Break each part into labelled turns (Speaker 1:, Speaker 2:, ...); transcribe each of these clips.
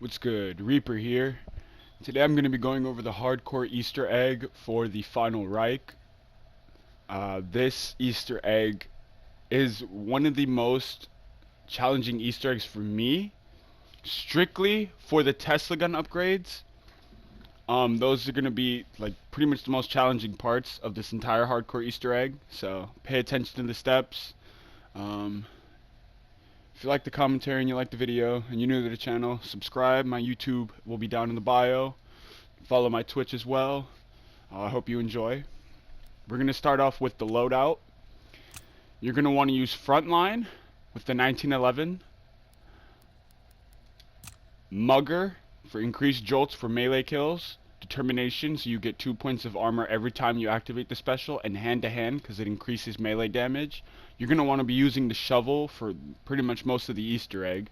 Speaker 1: What's good? Reaper here. Today I'm going to be going over the hardcore Easter egg for the Final Reich. This Easter egg is one of the most challenging Easter eggs for me, strictly for the Tesla gun upgrades. Those are going to be like pretty much the most challenging parts of this entire hardcore Easter egg, so pay attention to the steps. If you like the commentary and you like the video and you're new to the channel, subscribe. My YouTube will be down in the bio. Follow my Twitch as well. I hope you enjoy. We're going to start off with the loadout. You're going to want to use Frontline with the 1911. Mugger for increased jolts for melee kills. Determination, so you get 2 points of armor every time you activate the special, and hand to hand because it increases melee damage. You're going to want to be using the shovel for pretty much most of the Easter egg.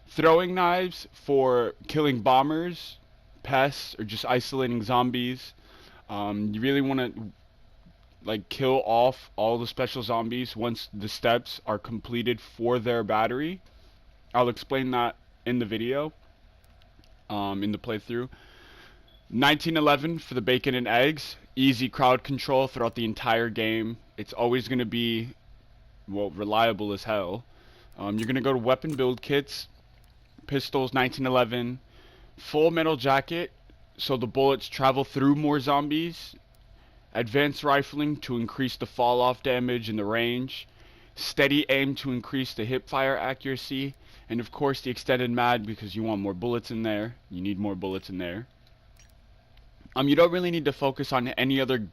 Speaker 1: Throwing knives for killing bombers, pests, or just isolating zombies. You really want to like kill off all the special zombies once the steps are completed for their battery. I'll explain that in the video, in the playthrough. 1911 for the bacon and eggs. Easy crowd control throughout the entire game. It's always going to be, well, reliable as hell. You're going to go to weapon build kits. Pistols, 1911. Full metal jacket, so the bullets travel through more zombies. Advanced rifling to increase the fall off damage and the range. Steady aim to increase the hip fire accuracy. And of course the extended mag, because you want more bullets in there. You need more bullets in there. You don't really need to focus on any other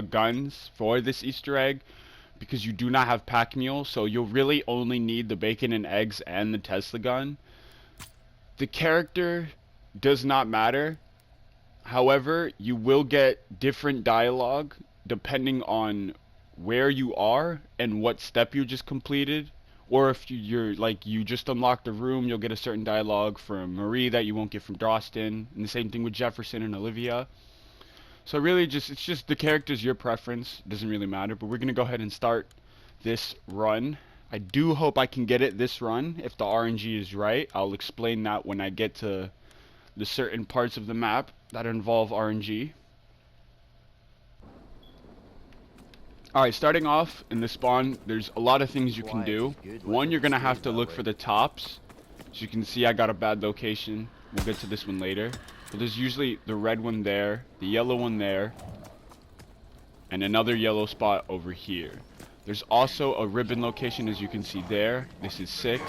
Speaker 1: guns for this Easter egg, because you do not have pack mule, so you'll really only need the bacon and eggs and the Tesla gun. The character does not matter. However, you will get different dialogue depending on where you are and what step you just completed. Or if you're like, you just unlocked a room, you'll get a certain dialogue from Marie that you won't get from Dawson. And the same thing with Jefferson and Olivia. So really it's just the character's your preference. It doesn't really matter. But we're going to go ahead and start this run. I do hope I can get it this run. If the RNG is right, I'll explain that when I get to the certain parts of the map that involve RNG. Alright, starting off in the spawn, there's a lot of things you can do. One, you're going to have to look for the tops. As you can see, I got a bad location. We'll get to this one later. But there's usually the red one there, the yellow one there, and another yellow spot over here. There's also a ribbon location, as you can see there. This is 6.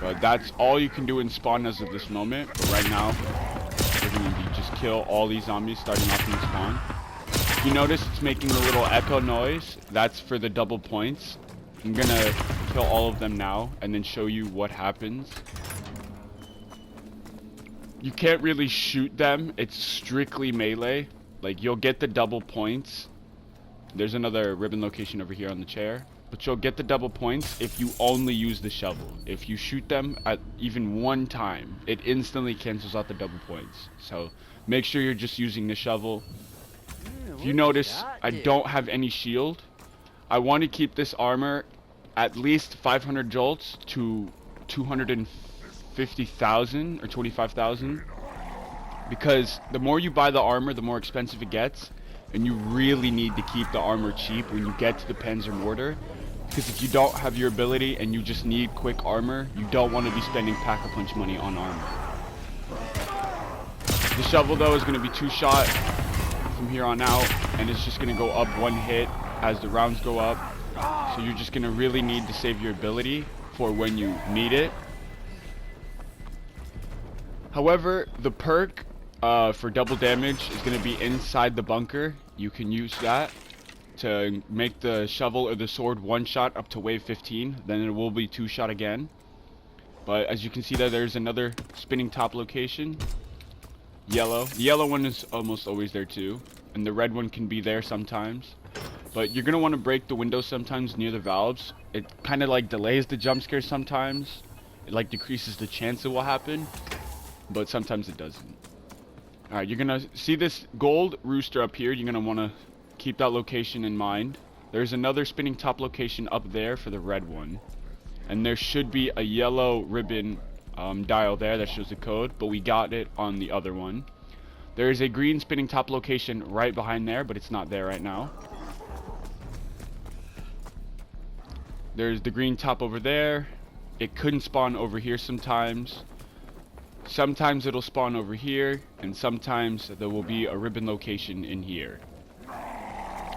Speaker 1: But that's all you can do in spawn as of this moment. But right now, we're going to just kill all these zombies starting off in the spawn. You notice it's making a little echo noise. That's for the double points. I'm gonna kill all of them now and then show you what happens. You can't really shoot them. It's strictly melee. Like, you'll get the double points. There's another ribbon location over here on the chair. But you'll get the double points if you only use the shovel. If you shoot them at even one time, it instantly cancels out the double points. So make sure you're just using the shovel. If you notice, I don't have any shield. I want to keep this armor at least 500 jolts to 250,000 or 25,000. Because the more you buy the armor, the more expensive it gets. And you really need to keep the armor cheap when you get to the Panzer Mortar. Because if you don't have your ability and you just need quick armor, you don't want to be spending Pack-a-Punch money on armor. The shovel, though, is going to be 2-shot from here on out, and it's just going to go up 1 hit as the rounds go up. So you're just going to really need to save your ability for when you need it. However, the perk for double damage is going to be inside the bunker. You can use that to make the shovel or the sword 1-shot up to wave 15. Then it will be 2-shot again. But as you can see there's another spinning top location. Yellow. The yellow one is almost always there too. And the red one can be there sometimes. But you're going to want to break the windows sometimes near the valves. It kind of like delays the jump scare sometimes. It like decreases the chance it will happen. But sometimes it doesn't. Alright, you're going to see this gold rooster up here. You're going to want to keep that location in mind. There's another spinning top location up there for the red one. And there should be a yellow ribbon dial there that shows the code, but we got it on the other one. There is a green spinning top location right behind there, but it's not there right now. There's the green top over there. It couldn't spawn over here sometimes. Sometimes it'll spawn over here, and sometimes there will be a ribbon location in here.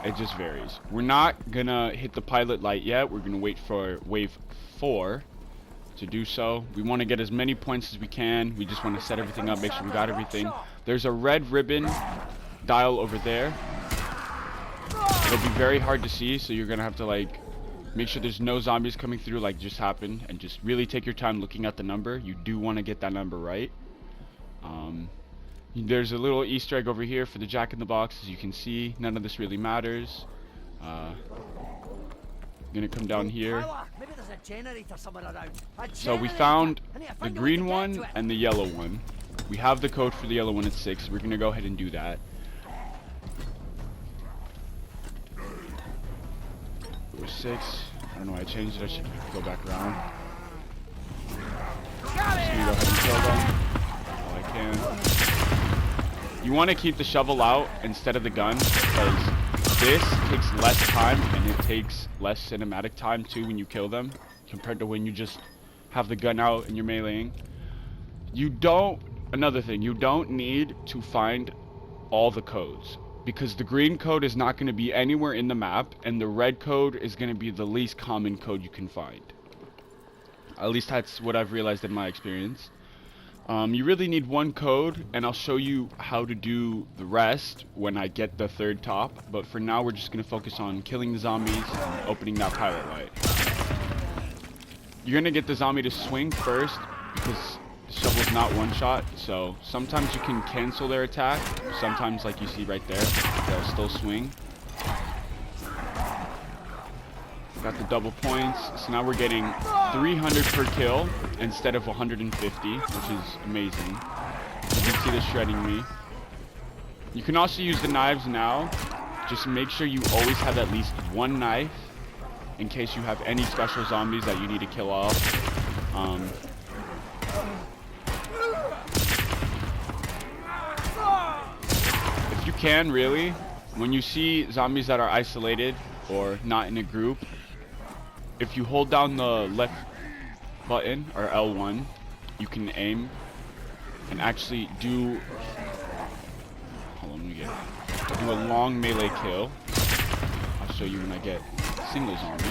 Speaker 1: It just varies. We're not gonna hit the pilot light yet. We're gonna wait for wave 4 to do so. We want to get as many points as we can. We just want to set everything up, make sure we got everything. There's a red ribbon dial over there. It'll be very hard to see, so you're gonna have to like make sure there's no zombies coming through like just happened, and just really take your time looking at the number. You do want to get that number right. There's a little Easter egg over here for the Jack in the Box. As you can see, none of this really matters. Gonna come down here. So we found the green one and the yellow one. We have the code for the yellow one at 6. We're gonna go ahead and do that. It was 6. I don't know why I changed it. I should go back around. Just gonna go ahead and kill them while I can. You want to keep the shovel out instead of the gun, because this takes less time and it takes less cinematic time too when you kill them compared to when you just have the gun out and you're meleeing. Another thing, you don't need to find all the codes, because the green code is not going to be anywhere in the map and the red code is going to be the least common code you can find. At least that's what I've realized in my experience. You really need one code, and I'll show you how to do the rest when I get the third top. But for now, we're just going to focus on killing the zombies and opening that pilot light. You're going to get the zombie to swing first, because the shovel's not one shot. So sometimes you can cancel their attack. Sometimes, like you see right there, they'll still swing. Got the double points, so now we're getting 300 per kill instead of 150, which is amazing. You can see the shredding me. You can also use the knives now. Just make sure you always have at least one knife in case you have any special zombies that you need to kill off. If you can, really, when you see zombies that are isolated or not in a group, if you hold down the left button, or L1, you can aim and actually do, hold on, let me get it. Do a long melee kill. I'll show you when I get single zombie.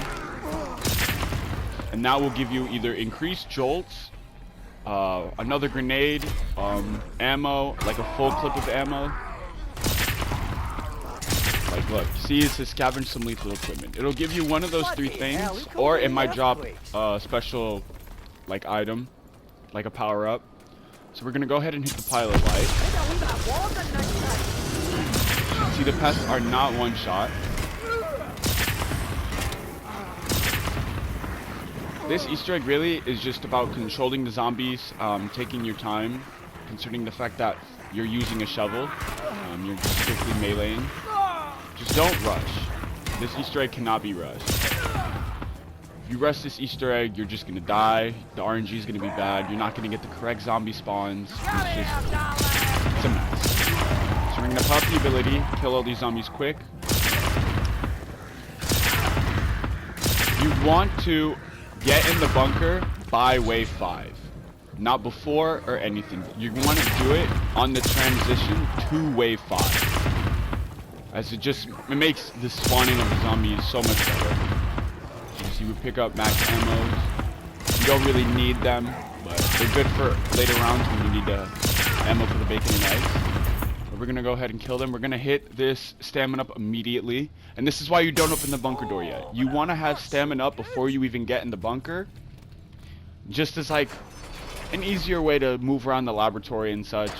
Speaker 1: And that will give you either increased jolts, another grenade, ammo, like a full clip of ammo. Like, look, see, it says scavenge some lethal equipment. It'll give you one of those 3 things, or it might drop a special, like, item, like a power-up. So we're gonna go ahead and hit the pilot light. See, the pests are not one shot. This Easter egg really is just about controlling the zombies, taking your time, considering the fact that you're using a shovel. You're just strictly meleeing. Just don't rush. This Easter egg cannot be rushed. If you rush this Easter egg, you're just going to die. The RNG is going to be bad. You're not going to get the correct zombie spawns. It's a mess. So we're going to pop the ability, kill all these zombies quick. You want to get in the bunker by wave 5. Not before or anything. You want to do it on the transition to wave 5. As it makes the spawning of the zombies so much better. You see, we pick up max ammos. You don't really need them, but they're good for later rounds when you need ammo for the bacon and eggs. But we're gonna go ahead and kill them. We're gonna hit this stamina up immediately, and this is why you don't open the bunker door yet. You want to have stamina up before you even get in the bunker, just as like an easier way to move around the laboratory and such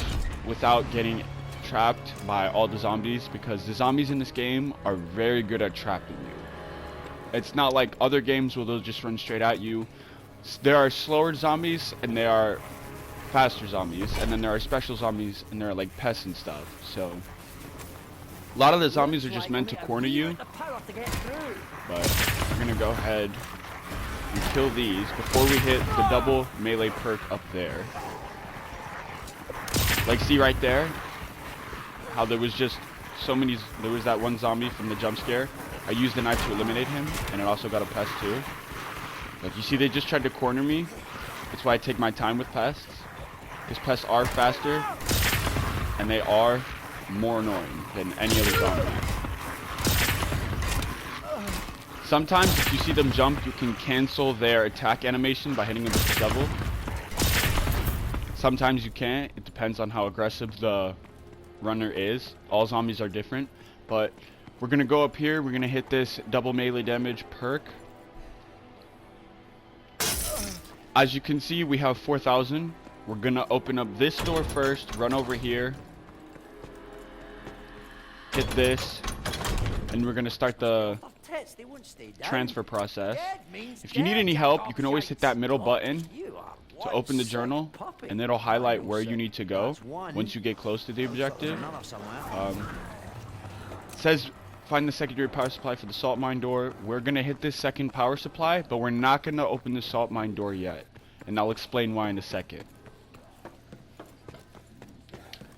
Speaker 1: without getting trapped by all the zombies, because the zombies in this game are very good at trapping you. It's not like other games where they'll just run straight at you. There are slower zombies and there are faster zombies, and then there are special zombies and there are like pests and stuff. So a lot of the zombies are just meant to corner you, but we're gonna go ahead and kill these before we hit the double melee perk up there. Like, see right there how there was just so many, there was that one zombie from the jump scare. I used the knife to eliminate him, and it also got a pest too. Like, you see, they just tried to corner me. That's why I take my time with pests, because pests are faster and they are more annoying than any other zombie. Sometimes if you see them jump, you can cancel their attack animation by hitting them with the shovel. Sometimes you can't. It depends on how aggressive the runner is. All zombies are different. But we're going to go up here. We're going to hit this double melee damage perk. As you can see, we have 4,000. We're going to open up this door first. Run over here. Hit this. And we're going to start the transfer process. If you need any help, you can always hit that middle button to open the journal, and it'll highlight where you need to go once you get close to the objective. It says find the secondary power supply for the salt mine door. We're gonna hit this second power supply, but we're not gonna open the salt mine door yet, and I'll explain why in a second.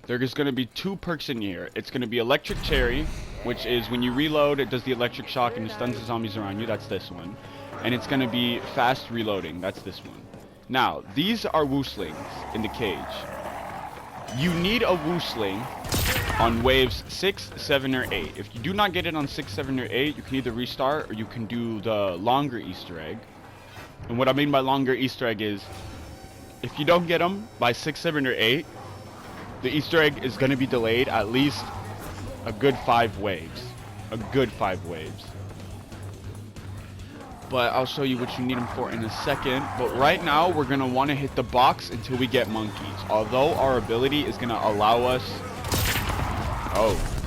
Speaker 1: There's gonna be 2 perks in here. It's gonna be electric cherry, which is when you reload, it does the electric shock and it stuns the zombies around you. That's this one. And it's gonna be fast reloading. That's this one. Now, these are wooslings in the cage. You need a woosling on waves 6, 7, or 8. If you do not get it on 6, 7, or 8, you can either restart or you can do the longer Easter egg. And what I mean by longer Easter egg is, if you don't get them by 6, 7, or 8, the Easter egg is going to be delayed at least a good 5 waves. A good 5 waves. But I'll show you what you need them for in a second. But right now, we're going to want to hit the box until we get monkeys. Although our ability is going to allow us...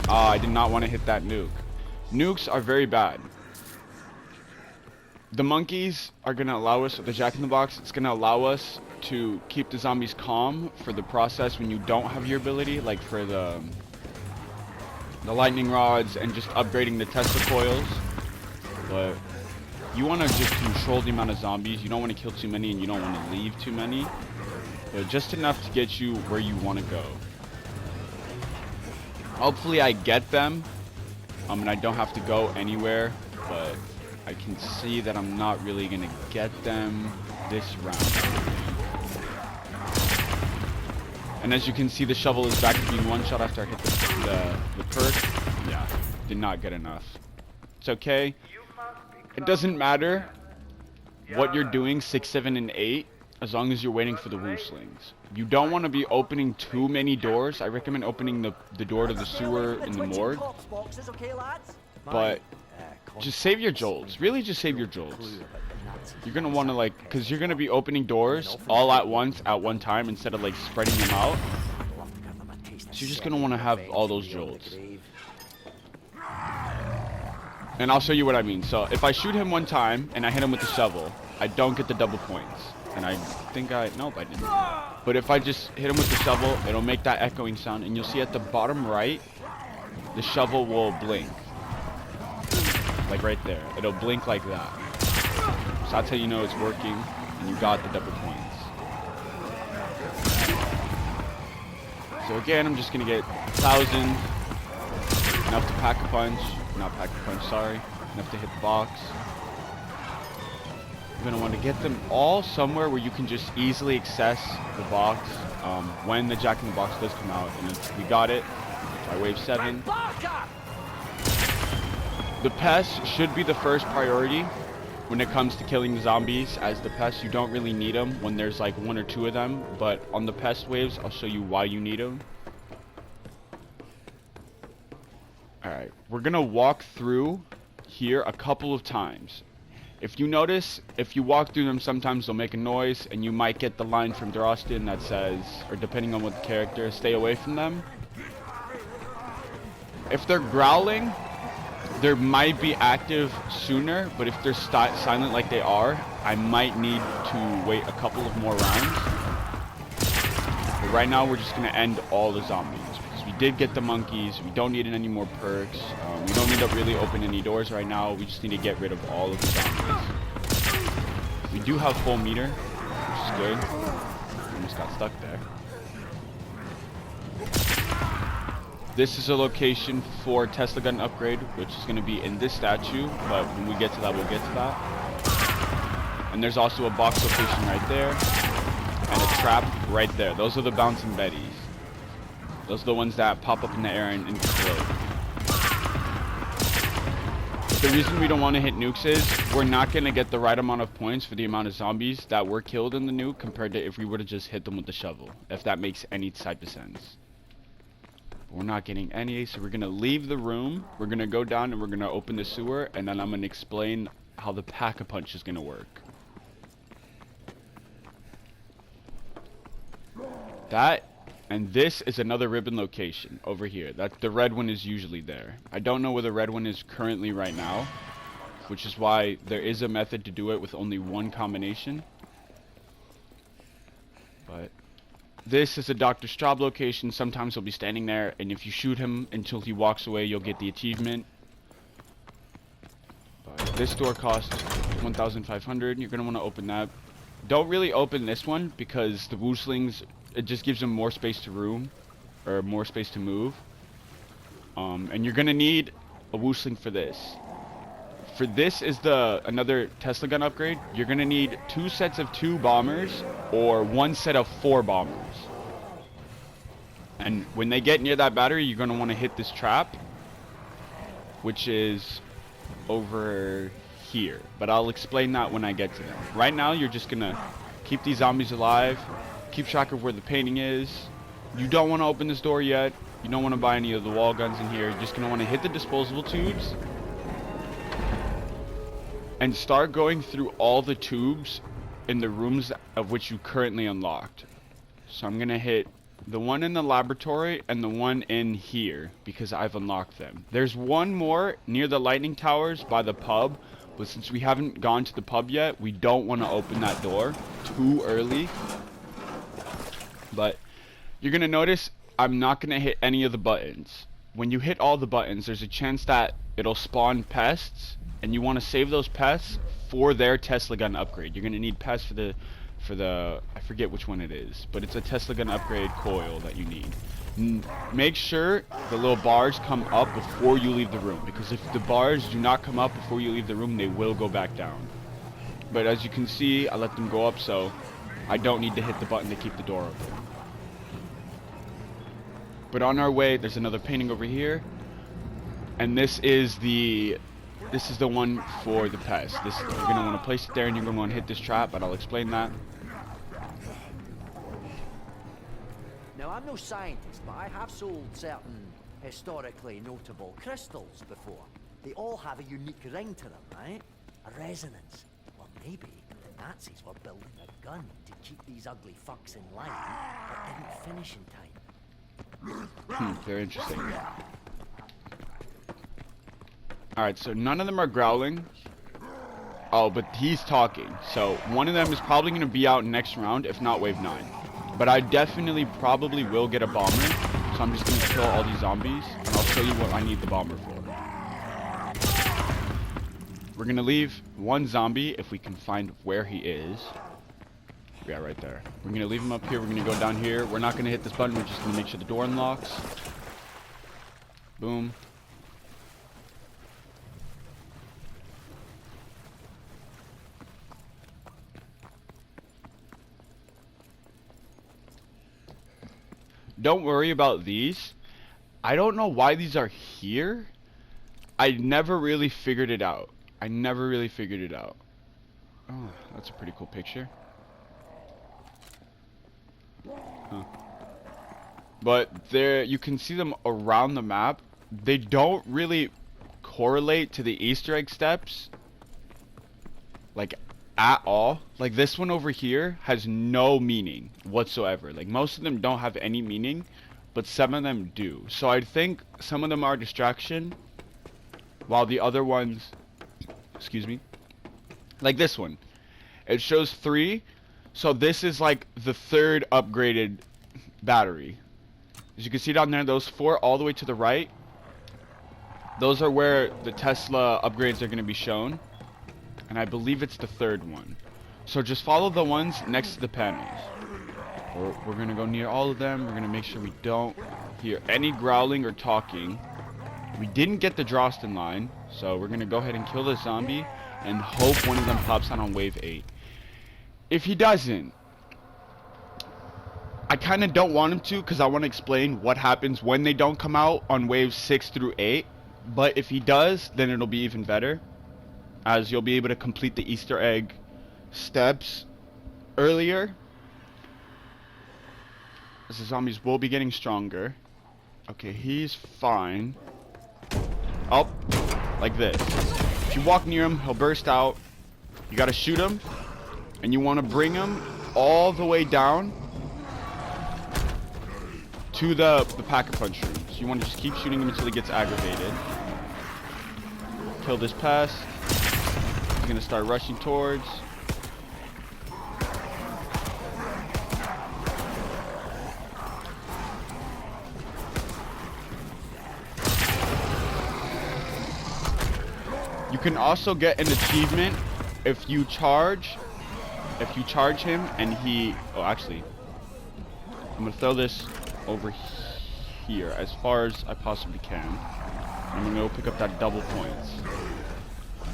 Speaker 1: I did not want to hit that nuke. Nukes are very bad. The monkeys are going to allow us, the Jack-in-the-Box, it's going to allow us to keep the zombies calm for the process when you don't have your ability. Like for the lightning rods and just upgrading the Tesla coils. But... you want to just control the amount of zombies. You don't want to kill too many and you don't want to leave too many. But just enough to get you where you want to go. Hopefully I get them. And I don't have to go anywhere. But I can see that I'm not really going to get them this round. And as you can see, the shovel is back to being one shot after I hit the perk. Yeah, did not get enough. It's okay. It doesn't matter what you're doing 6, 7, and 8 as long as you're waiting for the wooslings. You don't want to be opening too many doors. I recommend opening the door to the sewer in the morgue. But just save your jolts. Really just save your jolts. You're going to want to because you're going to be opening doors all at once at one time instead of spreading them out. So you're just going to want to have all those jolts. And I'll show you what I mean. So if I shoot him one time and I hit him with the shovel, I don't get the double points. And I think nope, I didn't. But if I just hit him with the shovel, it'll make that echoing sound. And you'll see at the bottom right, the shovel will blink. Like right there. It'll blink like that. So that's how you know it's working and you got the double points. So again, I'm just going to get 1,000. Enough to pack a punch. Not pack a punch, sorry. Enough to hit the box. You're going to want to get them all somewhere where you can just easily access the box when the Jack-in-the-Box does come out. And we got it by wave 7. The pests should be the first priority when it comes to killing the zombies. As the pests, you don't really need them when there's 1 or 2 of them. But on the pest waves, I'll show you why you need them. Alright, we're going to walk through here a couple of times. If you notice, if you walk through them, sometimes they'll make a noise, and you might get the line from Drostin that says, or depending on what the character is, stay away from them. If they're growling, they might be active sooner, but if they're silent like they are, I might need to wait a couple of more rounds. But right now, we're just going to end all the zombies. We did get the monkeys. We don't need any more perks. We don't need to really open any doors right now. We just need to get rid of all of the zombies. We do have full meter, which is good. Almost got stuck there. This is a location for Tesla gun upgrade, which is going to be in this statue, but when we get to that, we'll get to that. And there's also a box location right there, and a trap right there. Those are the bouncing betties. Those are the ones that pop up in the air and explode. The reason we don't want to hit nukes is we're not going to get the right amount of points for the amount of zombies that were killed in the nuke compared to if we were to just hit them with the shovel, if that makes any type of sense. But we're not getting any, so we're going to leave the room, we're going to go down and we're going to open the sewer, and then I'm going to explain how the pack-a-punch is going to work. That, and this is another ribbon location over here. That the red one is usually there. I don't know where the red one is currently right now, which is why there is a method to do it with only one combination. But this is a Dr. Straub location. Sometimes he'll be standing there, and if you shoot him until he walks away, you'll get the achievement. But this door costs 1,500. You're gonna want to open that. Don't really open this one because the Wooslings, it just gives them more space to room, or more space to move. And you're gonna need a Woosling for this. For this is another Tesla gun upgrade. You're gonna need 2 sets of 2 bombers or 1 set of 4 bombers. And when they get near that battery, you're gonna want to hit this trap, which is over here. But I'll explain that when I get to them. Right now, you're just gonna keep these zombies alive. Keep track of where the painting is. You don't want to open this door yet. You don't want to buy any of the wall guns in here. You're just going to want to hit the disposable tubes and start going through all the tubes in the rooms of which you currently unlocked. So I'm going to hit the one in the laboratory and the one in here because I've unlocked them. There's one more near the lightning towers by the pub, but since we haven't gone to the pub yet, we don't want to open that door too early. But you're going to notice I'm not going to hit any of the buttons. When you hit all the buttons, there's a chance that it'll spawn pests, and you want to save those pests for their Tesla gun upgrade. You're going to need pests for the I forget which one it is, but it's a Tesla gun upgrade coil that you need. Make sure the little bars come up before you leave the room, because if the bars do not come up before you leave the room, they will go back down. But as you can see, I let them go up, so I don't need to hit the button to keep the door open. But on our way, there's another painting over here, and this is the one for the pest. You're gonna want to place it there, and you're gonna want to hit this trap. But I'll explain that.
Speaker 2: Now, I'm no scientist, but I have sold certain historically notable crystals before. They all have a unique ring to them, right? A resonance. Well, maybe the Nazis were building a gun to keep these ugly fucks in line, but didn't finish in time.
Speaker 1: Very interesting. Alright, so none of them are growling. Oh, but he's talking. So one of them is probably going to be out next round, if not wave 9. But I definitely probably will get a bomber. So I'm just going to kill all these zombies, and I'll show you what I need the bomber for. We're going to leave one zombie if we can find where he is. Yeah, right there. We're going to leave him up here. We're going to go down here. We're not going to hit this button. We're just going to make sure the door unlocks. Boom. Don't worry about these. I don't know why these are here. I never really figured it out. Oh, that's a pretty cool picture. Huh. But there, you can see them around the map. They don't really correlate to the Easter egg steps, like, at all. Like, this one over here has no meaning whatsoever. Like, most of them don't have any meaning, but some of them do. So I think some of them are distraction, while the other ones, excuse me, like this one, it shows 3. So this is like the 3rd upgraded battery. As you can see down there, those 4 all the way to the right, those are where the Tesla upgrades are going to be shown. And I believe it's the 3rd one. So just follow the ones next to the panels. We're gonna go near all of them. We're gonna make sure we don't hear any growling or talking. We didn't get the Drosten line, so we're gonna go ahead and kill this zombie and hope one of them pops out on wave 8. If he doesn't, I kind of don't want him to, because I want to explain what happens when they don't come out on waves 6 through 8. But if he does, then it'll be even better, as you'll be able to complete the Easter egg steps earlier, as the zombies will be getting stronger. Okay, he's fine. Oh, like this. If you walk near him, he'll burst out. You gotta shoot him, and you want to bring him all the way down to the pack-a-punch room. So you want to just keep shooting him until he gets aggravated. Kill this pest. He's gonna start rushing towards. You can also get an achievement if you charge him and he... Oh, actually, I'm gonna throw this over here as far as I possibly can. I'm gonna go pick up that double points,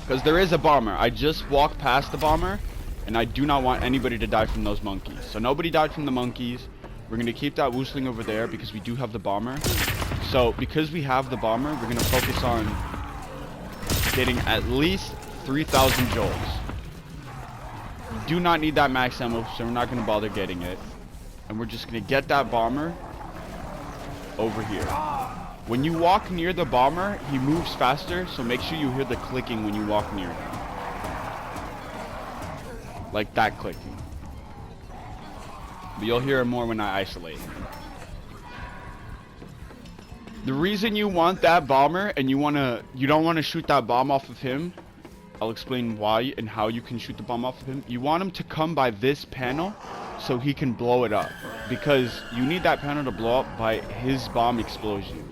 Speaker 1: because there is a bomber. I just walked past the bomber, and I do not want anybody to die from those monkeys. So nobody died from the monkeys. We're gonna keep that woosling over there because we do have the bomber. So because we have the bomber, we're gonna focus on getting at least 3,000 jolts. We do not need that max ammo, so we're not gonna bother getting it. And we're just gonna get that bomber over here. When you walk near the bomber, he moves faster, so make sure you hear the clicking when you walk near him. Like that clicking. But you'll hear it more when I isolate him. The reason you want that bomber and you don't want to shoot that bomb off of him, I'll explain why and how you can shoot the bomb off of him. You want him to come by this panel so he can blow it up, because you need that panel to blow up by his bomb explosion.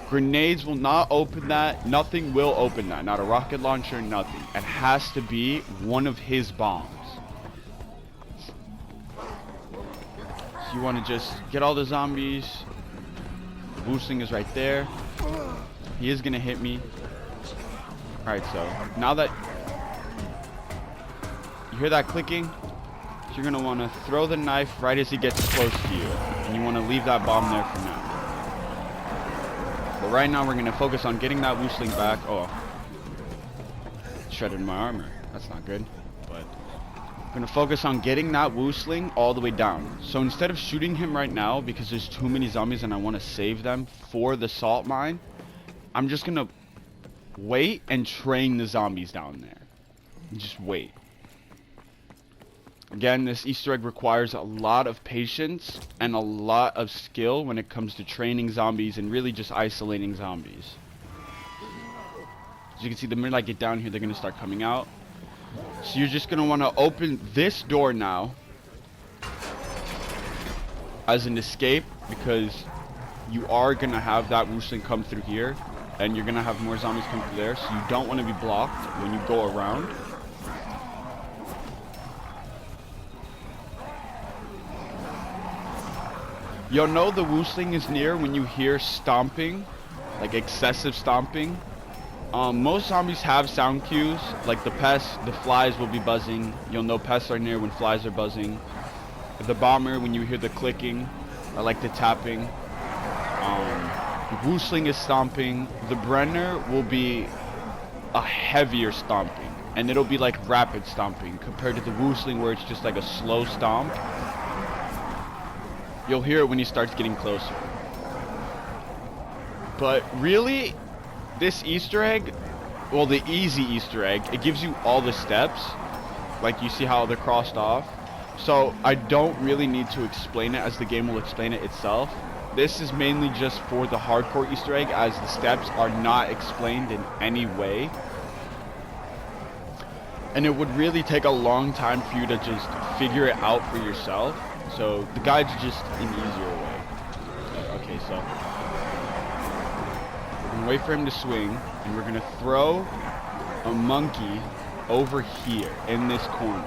Speaker 1: Grenades will not open that. Nothing will open that. Not a rocket launcher, nothing. It has to be one of his bombs. So you want to just get all the zombies. The boosting is right there. He is going to hit me. Alright, so now that you hear that clicking, you're going to want to throw the knife right as he gets close to you. And you want to leave that bomb there for now. But right now we're going to focus on getting that woosling back. Oh, shredded my armor. That's not good. But I'm going to focus on getting that woosling all the way down. So instead of shooting him right now, because there's too many zombies and I want to save them for the salt mine, I'm just going to wait and train the zombies down there. Just wait. Again, this Easter egg requires a lot of patience and a lot of skill when it comes to training zombies and really just isolating zombies. As you can see, the minute I get down here, they're going to start coming out. So you're just going to want to open this door now as an escape, because you are going to have that woosling come through here, and you're going to have more zombies come through there, so you don't want to be blocked when you go around. You'll know the woosling is near when you hear stomping, like excessive stomping. Most zombies have sound cues, like the pests, the flies will be buzzing. You'll know pests are near when flies are buzzing. The bomber, when you hear the clicking, or like the tapping. The woosling is stomping. The Brenner will be a heavier stomping, and it'll be like rapid stomping compared to the woosling where it's just like a slow stomp. You'll hear it when he starts getting closer. But really, this Easter egg, well, the easy Easter egg, it gives you all the steps. Like, you see how they're crossed off. So I don't really need to explain it, as the game will explain it itself. This is mainly just for the hardcore Easter egg, as the steps are not explained in any way. And it would really take a long time for you to just figure it out for yourself. So the guide's just an easier way. Okay, so we're gonna wait for him to swing, and we're gonna throw a monkey over here in this corner.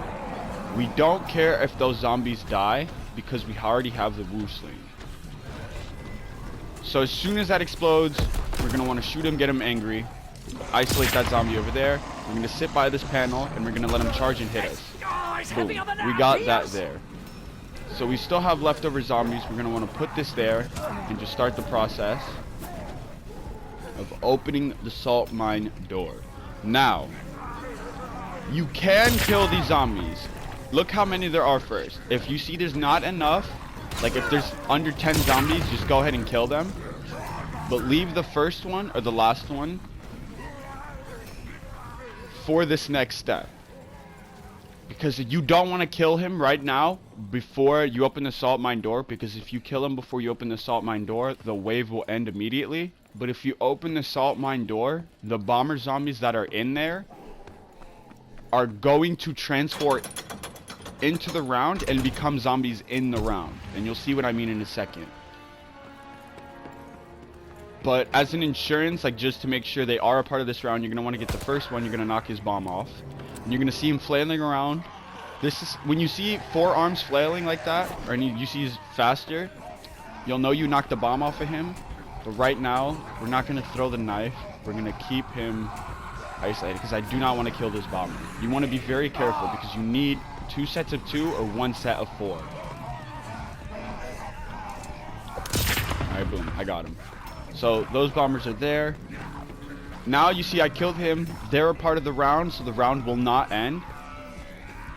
Speaker 1: We don't care if those zombies die because we already have the Woosling. So as soon as that explodes, we're going to want to shoot him, get him angry, isolate that zombie over there. We're going to sit by this panel and we're going to let him charge and hit us. Boom. We got that there. So we still have leftover zombies. We're going to want to put this there and just start the process of opening the salt mine door. Now, you can kill these zombies. Look how many there are first. If you see there's not enough, like if there's under 10 zombies, just go ahead and kill them. But leave the first one or the last one for this next step. Because you don't want to kill him right now before you open the salt mine door. Because if you kill him before you open the salt mine door, the wave will end immediately. But if you open the salt mine door, the bomber zombies that are in there are going to transport into the round and become zombies in the round. And you'll see what I mean in a second. But as an insurance, like just to make sure they are a part of this round, you're going to want to get the first one. You're going to knock his bomb off. And you're going to see him flailing around. This is when you see 4 arms flailing like that, or you see he's faster, you'll know you knocked the bomb off of him. But right now, we're not going to throw the knife. We're going to keep him isolated because I do not want to kill this bomber. You want to be very careful because you need 2 sets of 2 or 1 set of 4. Alright, boom. I got him. So those bombers are there. Now you see I killed him. They're a part of the round, so the round will not end.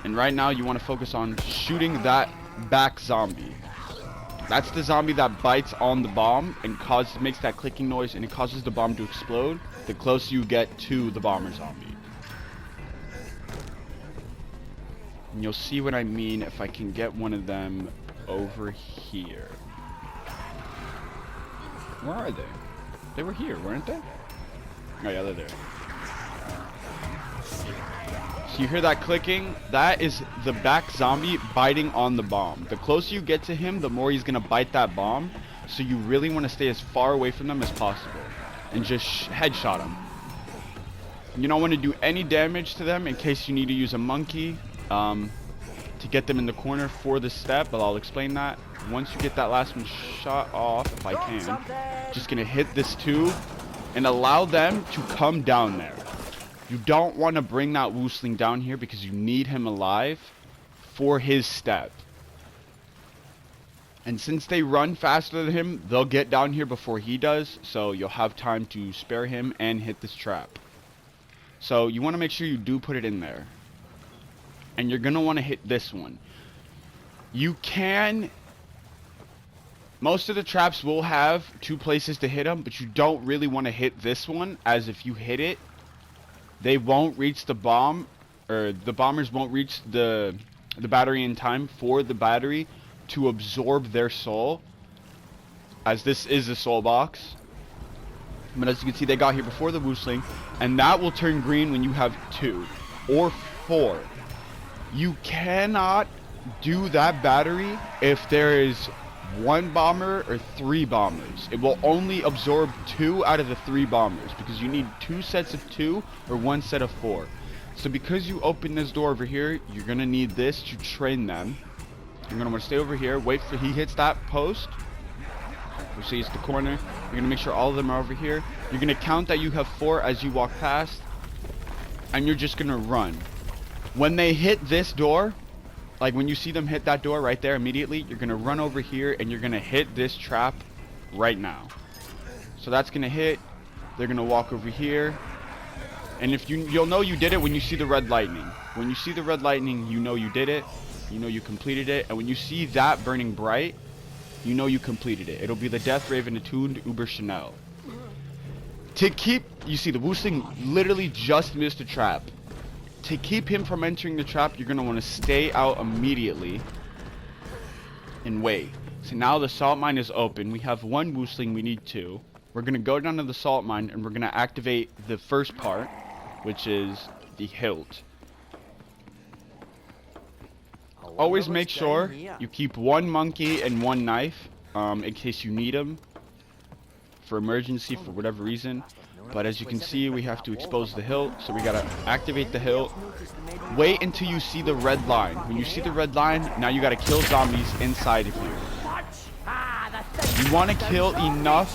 Speaker 1: And right now you want to focus on shooting that back zombie. That's the zombie that bites on the bomb and makes that clicking noise, and it causes the bomb to explode the closer you get to the bomber zombie. And you'll see what I mean if I can get one of them over here. Where are they? They were here, weren't they? Oh yeah, they're there. So you hear that clicking? That is the back zombie biting on the bomb. The closer you get to him, the more he's going to bite that bomb. So you really want to stay as far away from them as possible. And just headshot them. You don't want to do any damage to them in case you need to use a monkey to get them in the corner for this step. But I'll explain that. Once you get that last one shot off, if I can, just going to hit this tube and allow them to come down there. You don't want to bring that Woosling down here because you need him alive for his step. And since they run faster than him, they'll get down here before he does. So you'll have time to spare him and hit this trap. So you want to make sure you do put it in there. And you're going to want to hit this one. You can... Most of the traps will have 2 places to hit them, but you don't really want to hit this one, as if you hit it, they won't reach the bomb, or the bombers won't reach the battery in time for the battery to absorb their soul, as this is a soul box. But as you can see, they got here before the Woosling, and that will turn green when you have 2 or 4. You cannot do that battery if there is 1 bomber or 3 bombers. It will only absorb 2 out of the 3 bombers because you need 2 sets of 2 or 1 set of 4. So because you open this door over here, you're going to need this to train them. You're going to want to stay over here, wait for he hits that post. You see it's the corner. You're going to make sure all of them are over here. You're going to count that you have 4 as you walk past, and you're just going to run. When they hit this door, like when you see them hit that door right there immediately, you're going to run over here and you're going to hit this trap right now. So that's going to hit. They're going to walk over here. And if you'll know you did it when you see the red lightning. When you see the red lightning, you know you did it. You know you completed it. And when you see that burning bright, you know you completed it. It'll be the Death Raven attuned Uber Chanel. To keep, you see the Woosling literally just missed a trap. To keep him from entering the trap, you're going to want to stay out immediately and wait. So now the salt mine is open. We have 1 Woosling, we need 2. We're going to go down to the salt mine and we're going to activate the first part, which is the hilt. Always make sure you keep 1 monkey and 1 knife in case you need them for emergency for whatever reason. But as you can see, we have to expose the hilt, so we gotta activate the hilt. Wait until you see the red line. When you see the red line, now you gotta kill zombies inside of you. You want to kill enough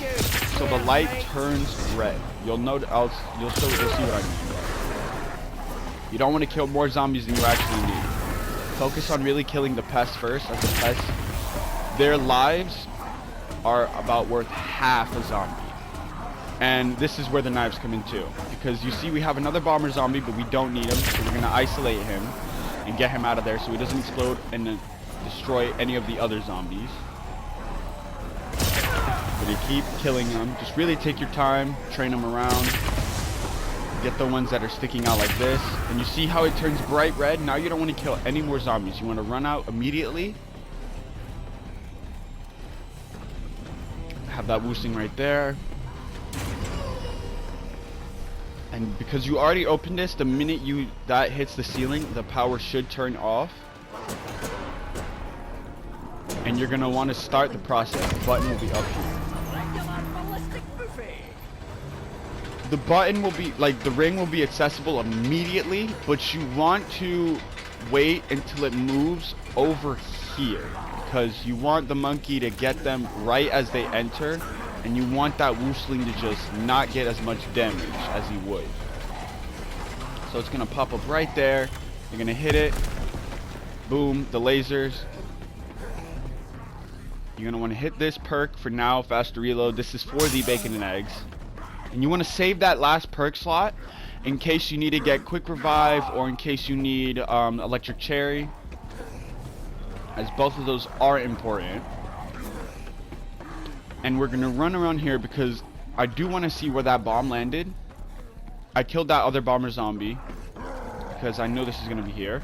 Speaker 1: so the light turns red. You'll see what I mean. You don't want to kill more zombies than you actually need. Focus on really killing the pests first, as the pests, their lives are about worth half a zombie. And this is where the knives come in too, because you see we have another bomber zombie, but we don't need him, so we're gonna isolate him and get him out of there so he doesn't explode and destroy any of the other zombies. But you keep killing them. Just really take your time, train them around, get the ones that are sticking out like this, and you see how it turns bright red. Now you don't want to kill any more zombies. You want to run out immediately. Have that boosting right there. And because you already opened this, the minute that hits the ceiling, the power should turn off. And you're going to want to start the process. The button will be up here. The button will be, like, the ring will be accessible immediately, but you want to wait until it moves over here, because you want the monkey to get them right as they enter, and you want that woosling to just not get as much damage as he would. So it's going to pop up right there. You're going to hit it. Boom, the lasers. You're going to want to hit this perk for now, faster reload. This is for the bacon and eggs. And you want to save that last perk slot in case you need to get quick revive, or in case you need electric cherry, as both of those are important. And we're going to run around here because I do want to see where that bomb landed. I killed that other bomber zombie because I know this is going to be here.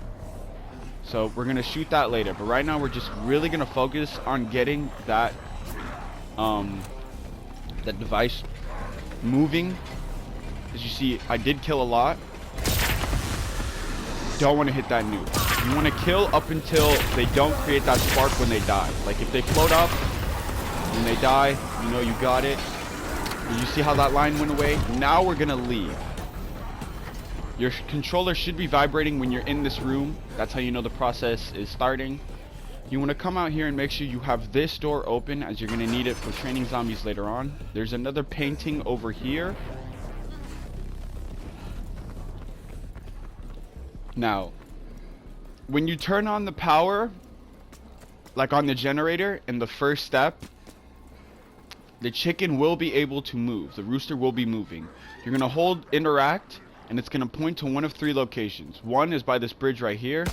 Speaker 1: So we're going to shoot that later. But right now we're just really going to focus on getting that that device moving. As you see, I did kill a lot. Don't want to hit that nuke. You want to kill up until they don't create that spark when they die. Like if they float up and they die, you know you got it. Did you see how that line went away? Now we're gonna leave. Your controller should be vibrating when you're in this room. That's how you know the process is starting. You want to come out here and make sure you have this door open, as you're going to need it for training zombies later on. There's another painting over here. Now, when you turn on the power, like on the generator in the first step, the chicken will be able to move. The rooster will be moving. You're going to hold interact, and it's going to point to one of three locations. One is by this bridge right here.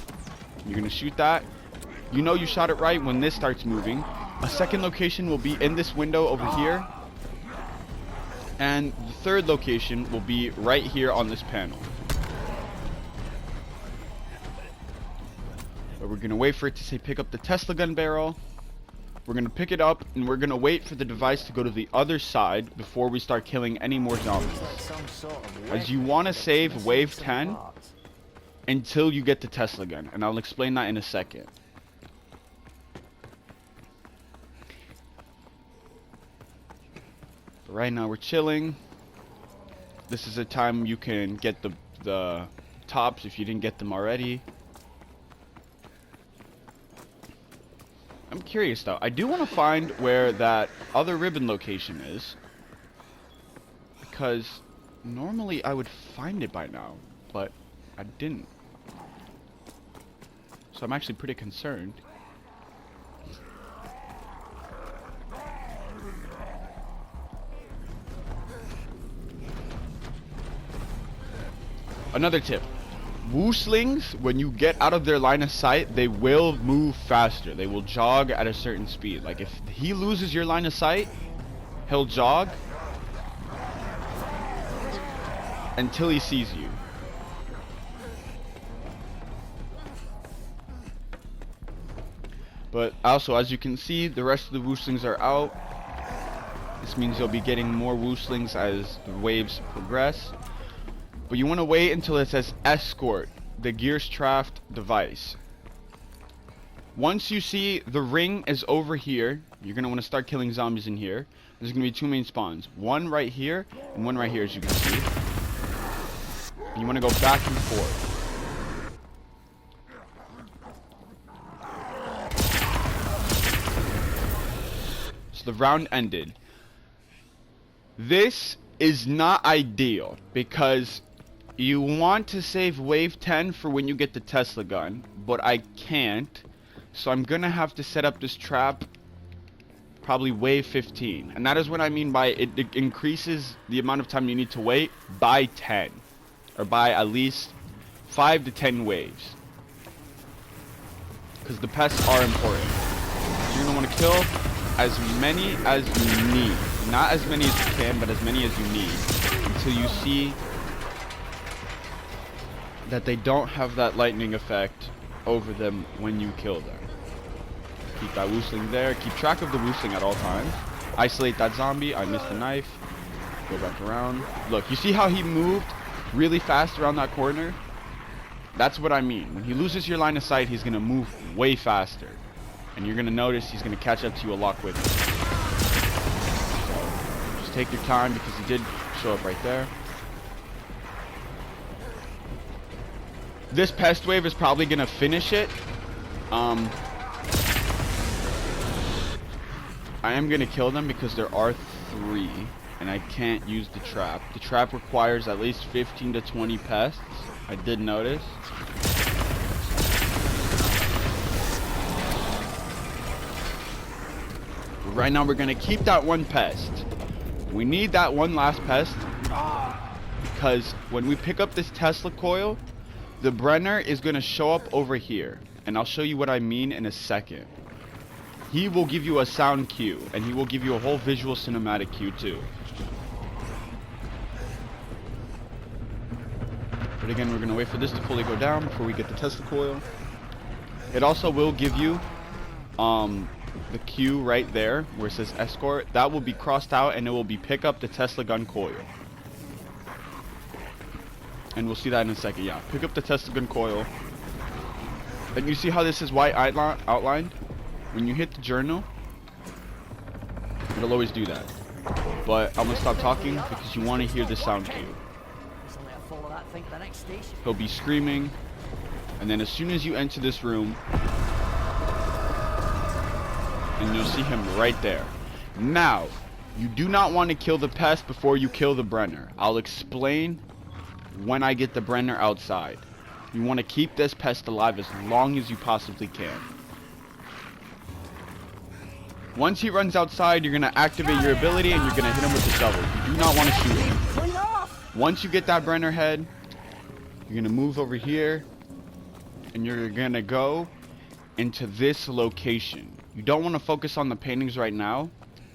Speaker 1: You're going to shoot that. You know you shot it right when this starts moving. A second location will be in this window over here. And the third location will be right here on this panel. But we're going to wait for it to say pick up the Tesla gun barrel. We're going to pick it up, and we're going to wait for the device to go to the other side before we start killing any more zombies. As you want to save wave 10 until you get the Tesla gun, and I'll explain that in a second. But right now we're chilling. This is a time you can get the tops if you didn't get them already. I'm curious though. I do want to find where that other ribbon location is, because normally I would find it by now, but I didn't. So I'm actually pretty concerned. Another tip. Wooslings, when you get out of their line of sight, they will move faster. They will jog at a certain speed. Like if he loses your line of sight, he'll jog until he sees you. But also, as you can see, the rest of the wooslings are out. This means you'll be getting more wooslings as the waves progress. But you want to wait until it says escort the Gearstraft device. Once you see the ring is over here, you're going to want to start killing zombies in here. There's going to be 2 main spawns. One right here and one right here, as you can see. And you want to go back and forth. So the round ended. This is not ideal because you want to save wave 10 for when you get the Tesla gun, but I can't. So I'm gonna have to set up this trap probably wave 15. And that is what I mean by it increases the amount of time you need to wait by 10. Or by at least 5 to 10 waves. Because the pests are important. So you're gonna want to kill as many as you need. Not as many as you can, but as many as you need. Until you see that they don't have that lightning effect over them when you kill them. Keep that woosling there. Keep track of the woosling at all times. Isolate that zombie. I missed the knife. Go back around. Look, you see how he moved really fast around that corner? That's what I mean. When he loses your line of sight, he's going to move way faster. And you're going to notice he's going to catch up to you a lot quicker. So, just take your time because he did show up right there. This pest wave is probably going to finish it. I am going to kill them because there are 3 and I can't use the trap. The trap requires at least 15 to 20 pests. I did notice. Right now we're going to keep that 1 pest. We need that 1 last pest because when we pick up this Tesla coil, the Brenner is going to show up over here. And I'll show you what I mean in a second. He will give you a sound cue, and he will give you a whole visual cinematic cue too. But again, we're going to wait for this to fully go down before we get the Tesla coil. It also will give you the cue right there where it says escort. That will be crossed out, and it will be pick up the Tesla gun coil. And we'll see that in a second. Yeah, pick up the Tesla gun coil. And you see how this is white outlined? When you hit the journal, it'll always do that. But I'm going to stop talking because you want to hear the sound cue. He'll be screaming. And then as soon as you enter this room, and you'll see him right there. Now, you do not want to kill the pest before you kill the Brenner. I'll explain when I get the Brenner outside. You want to keep this pest alive as long as you possibly can. Once he runs outside, you're going to activate your ability and you're going to hit him with the shovel. You do not want to shoot him. Once you get that Brenner head, you're going to move over here and you're going to go into this location. You don't want to focus on the paintings right now,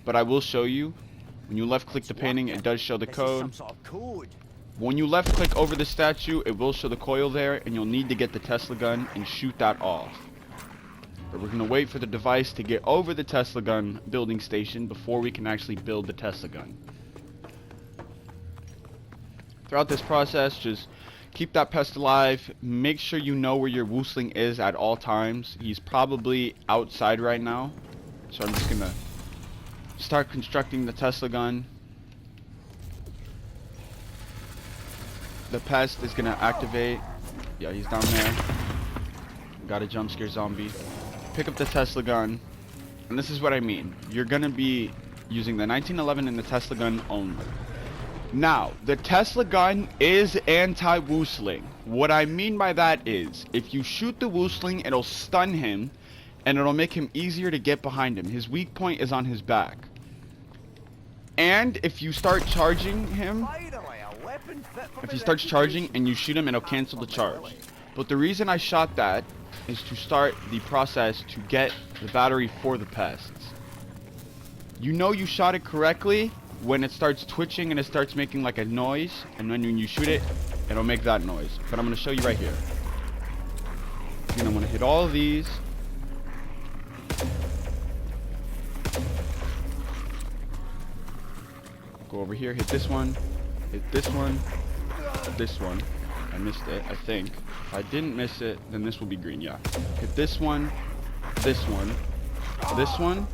Speaker 1: but I will show you. When you left click the painting, it does show the code. When you left click over the statue, it will show the coil there, and you'll need to get the Tesla gun and shoot that off. But we're going to wait for the device to get over the Tesla gun building station before we can actually build the Tesla gun. Throughout this process, just keep that pest alive. Make sure you know where your woosling is at all times. He's probably outside right now. So I'm just going to start constructing the Tesla gun. The pest is going to activate. Yeah, he's down there. Got a jump scare zombie. Pick up the Tesla gun. And this is what I mean. You're going to be using the 1911 and the Tesla gun only. Now, the Tesla gun is anti-woosling. What I mean by that is, if you shoot the woosling, it'll stun him, and it'll make him easier to get behind him. His weak point is on his back. And if you start charging him, if he starts charging and you shoot him, it'll cancel the charge. But the reason I shot that is to start the process to get the battery for the pests. You know you shot it correctly when it starts twitching and it starts making like a noise, and then when you shoot it, it'll make that noise. But I'm going to show you right here. And I'm going to hit all of these. Go over here, hit this one, hit this one, this one. I missed it, I think. If I didn't miss it, then this will be green, yeah. Hit this one, this one, this one,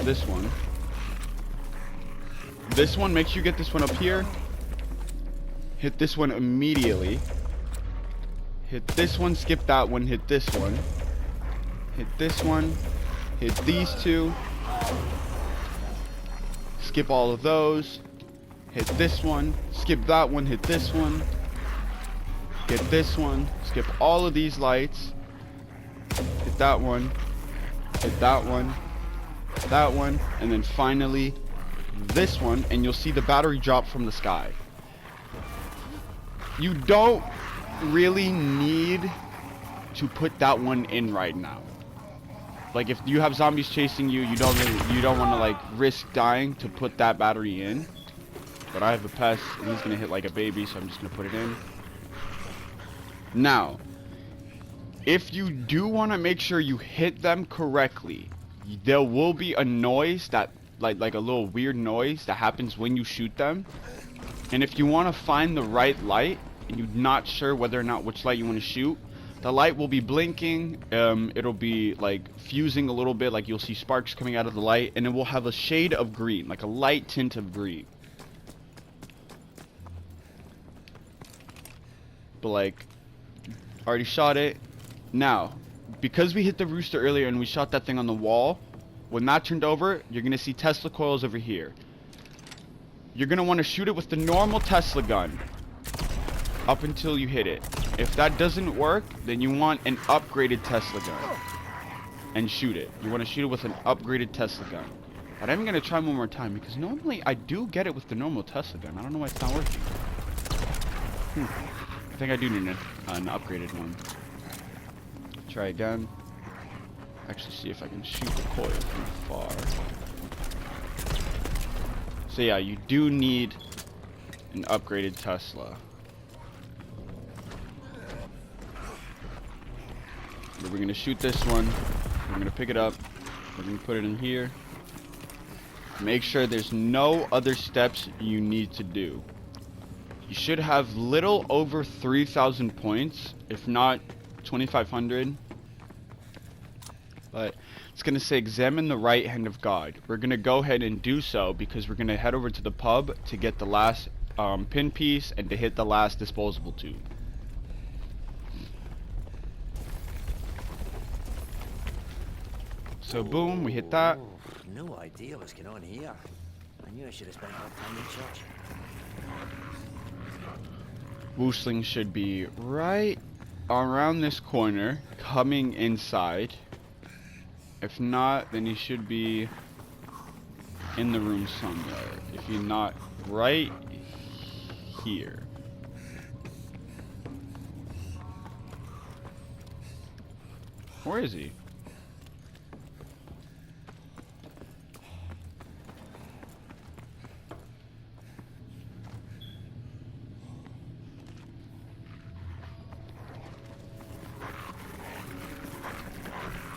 Speaker 1: this one. This one, make sure you get this one up here. Hit this one immediately. Hit this one, skip that one, hit this one. Hit this one, hit these two. Skip all of those. Hit this one, skip that one, hit this one. Get this one, skip all of these lights. Hit that one, hit that one, that one, and then finally this one, and you'll see the battery drop from the sky. You don't really need to put that one in right now. Like if you have zombies chasing you, you don't want to like risk dying to put that battery in. But I have a pest and he's gonna hit like a baby, so I'm just gonna put it in. Now, if you do want to make sure you hit them correctly, there will be a noise that like a little weird noise that happens when you shoot them. And if you want to find the right light and you're not sure whether or not which light you want to shoot, the light will be blinking. It'll be like fusing a little bit, like you'll see sparks coming out of the light, and it will have a shade of green, like a light tint of green. But like, already shot it. Now, because we hit the rooster earlier and we shot that thing on the wall, when that turned over, you're gonna see Tesla coils over here. You're gonna want to shoot it with the normal Tesla gun up until you hit it. If that doesn't work, then you want an upgraded Tesla gun and shoot it. You want to shoot it with an upgraded Tesla gun. But I'm gonna try one more time because normally I do get it with the normal Tesla gun. I don't know why it's not working. I think I do need an upgraded one. Try again. Actually, see if I can shoot the coil from far. So yeah, you do need an upgraded Tesla. But we're gonna shoot this one. We're gonna pick it up. We're gonna put it in here. Make sure there's no other steps you need to do. You should have little over 3,000 points, if not 2,500. But it's going to say examine the right hand of God. We're going to go ahead and do so because we're going to head over to the pub to get the last pin piece and to hit the last disposable tube. So boom, we hit that.
Speaker 2: No idea what's going on here. I knew I should have spent more time in church.
Speaker 1: Woosling should be right around this corner, coming inside. If not, then he should be in the room somewhere. If he's not right here. Where is he?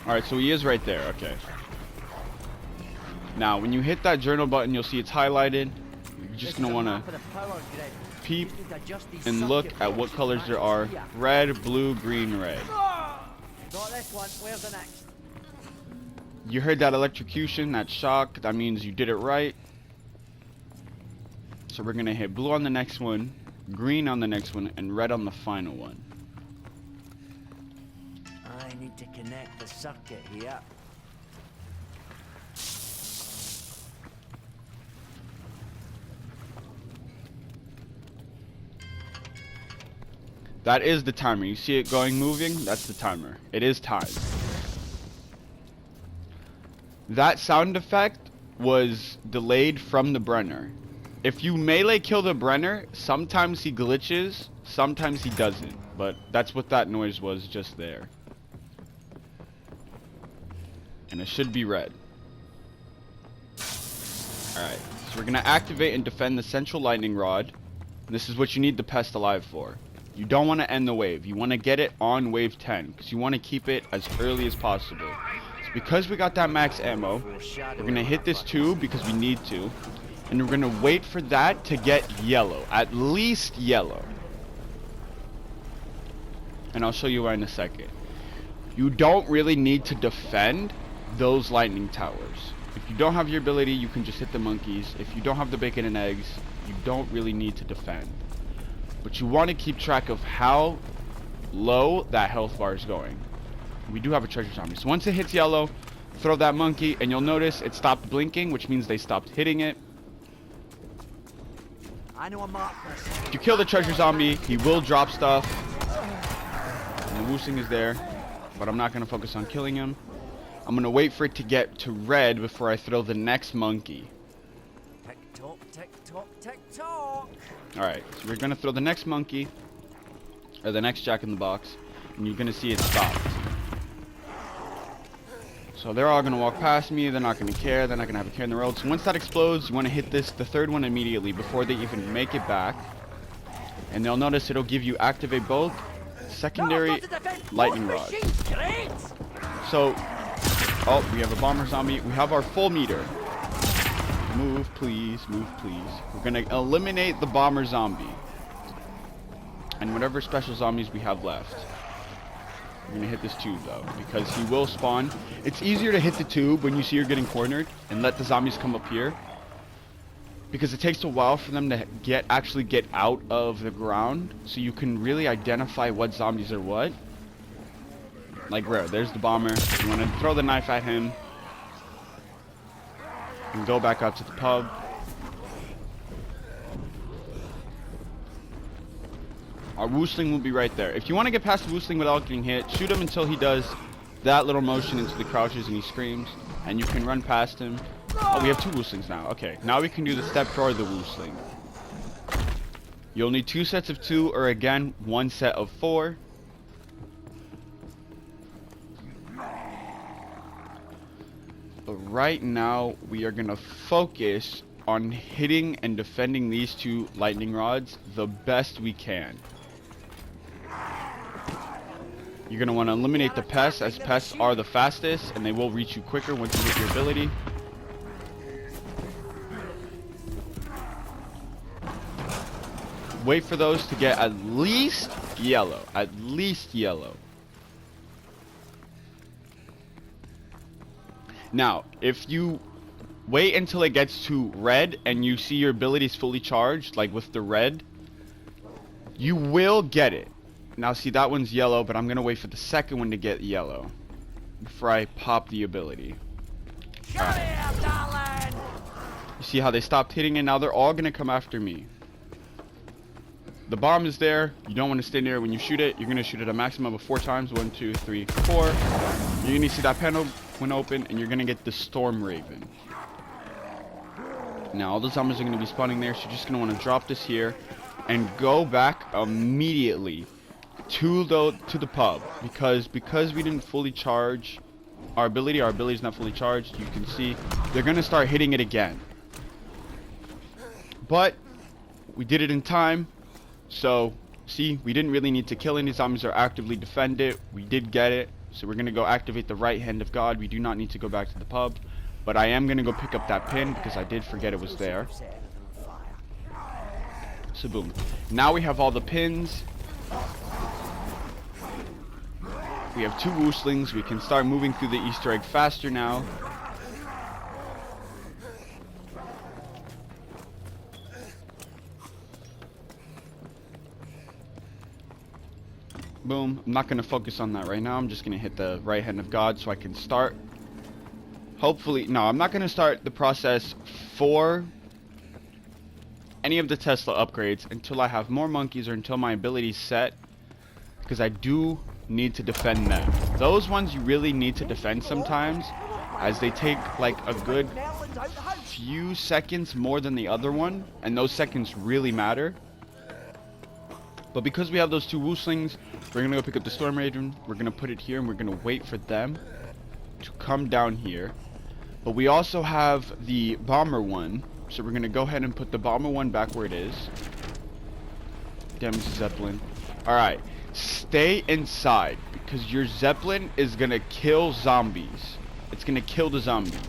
Speaker 1: Alright, so he is right there, okay. Now, when you hit that journal button, you'll see it's highlighted. You're just going to want to peep and look at what colors there are. Red, blue, green, red.
Speaker 2: Got this one. Where's the next?
Speaker 1: You heard that electrocution, that shock. That means you did it right. So we're going to hit blue on the next one, green on the next one, and red on the final one.
Speaker 2: I need to connect the circuit here.
Speaker 1: That is the timer. You see it going, moving? That's the timer. It is time. That sound effect was delayed from the Brenner. If you melee kill the Brenner, sometimes he glitches, sometimes he doesn't. But that's what that noise was just there. And it should be red. Alright, so we're going to activate and defend the central lightning rod. This is what you need the pest alive for. You don't want to end the wave. You want to get it on wave 10 because you want to keep it as early as possible. So because we got that max ammo, we're going to hit this tube because we need to. And we're going to wait for that to get yellow. At least yellow. And I'll show you why in a second. You don't really need to defend those lightning towers. If you don't have your ability, you can just hit the monkeys. If you don't have the bacon and eggs, you don't really need to defend. But you want to keep track of how low that health bar is going. We do have a treasure zombie. So once it hits yellow, throw that monkey, and you'll notice it stopped blinking, which means they stopped hitting it.
Speaker 2: I know a mark this.
Speaker 1: If you kill the treasure zombie, he will drop stuff. And the Woosling is there, but I'm not going to focus on killing him. I'm going to wait for it to get to red before I throw the next monkey.
Speaker 2: Tick tock, tick tock, tick tock.
Speaker 1: Alright, so we're going to throw the next monkey, or the next Jack in the Box, and you're going to see it stopped. So they're all going to walk past me, they're not going to care, they're not going to have a care in the world. So once that explodes, you want to hit the third one immediately before they even make it back. And they'll notice it'll give you activate both secondary lightning rods. So, oh, we have a bomber zombie. We have our full meter. Move, please, move, please. We're going to eliminate the bomber zombie. And whatever special zombies we have left. We're going to hit this tube, though, because he will spawn. It's easier to hit the tube when you see you're getting cornered and let the zombies come up here. Because it takes a while for them to actually get out of the ground. So you can really identify what zombies are what. Like, rare. There's the bomber. You want to throw the knife at him. And go back out to the pub. Our Woosling will be right there. If you want to get past the Woosling without getting hit, shoot him until he does that little motion into the crouches and he screams. And you can run past him. Oh, we have 2 Wooslings now. Okay, now we can do the step for the Woosling. You'll need 2 sets of 2, or again, 1 set of 4. But right now, we are going to focus on hitting and defending these 2 lightning rods the best we can. You're going to want to eliminate the pests, as pests are the fastest, and they will reach you quicker once you get your ability. Wait for those to get at least yellow. At least yellow. Now, if you wait until it gets to red and you see your abilities fully charged, like with the red, you will get it. Now, see, that one's yellow, but I'm going to wait for the second one to get yellow before I pop the ability. Right. You see how they stopped hitting it? Now they're all going to come after me. The bomb is there. You don't want to stay near it. When you shoot it, you're going to shoot it a maximum of 4 times. 1, 2, 3, 4. You're going to see that panel when open, and you're going to get the Storm Raven. Now, all the zombies are going to be spawning there, so you're just going to want to drop this here and go back immediately to the pub, because we didn't fully charge our ability is not fully charged. You can see they're going to start hitting it again. But we did it in time. So, see, we didn't really need to kill any zombies or actively defend it. We did get it. So we're going to go activate the right hand of God. We do not need to go back to the pub. But I am going to go pick up that pin because I did forget it was there. So boom. Now we have all the pins. We have 2 Wooslings. We can start moving through the Easter egg faster now. Boom. I'm not going to focus on that right now. I'm just going to hit the right hand of God so I can start. Hopefully, no, I'm not going to start the process for any of the Tesla upgrades until I have more monkeys or until my ability's set, because I do need to defend them. Those ones you really need to defend sometimes, as they take like a good few seconds more than the other one, and those seconds really matter. But because we have those 2 Wooslings, we're going to go pick up the Storm Raven. We're going to put it here, and we're going to wait for them to come down here. But we also have the Bomber one, so we're going to go ahead and put the Bomber one back where it is. Damage Zeppelin. Alright, stay inside, because your Zeppelin is going to kill zombies. It's going to kill the zombies.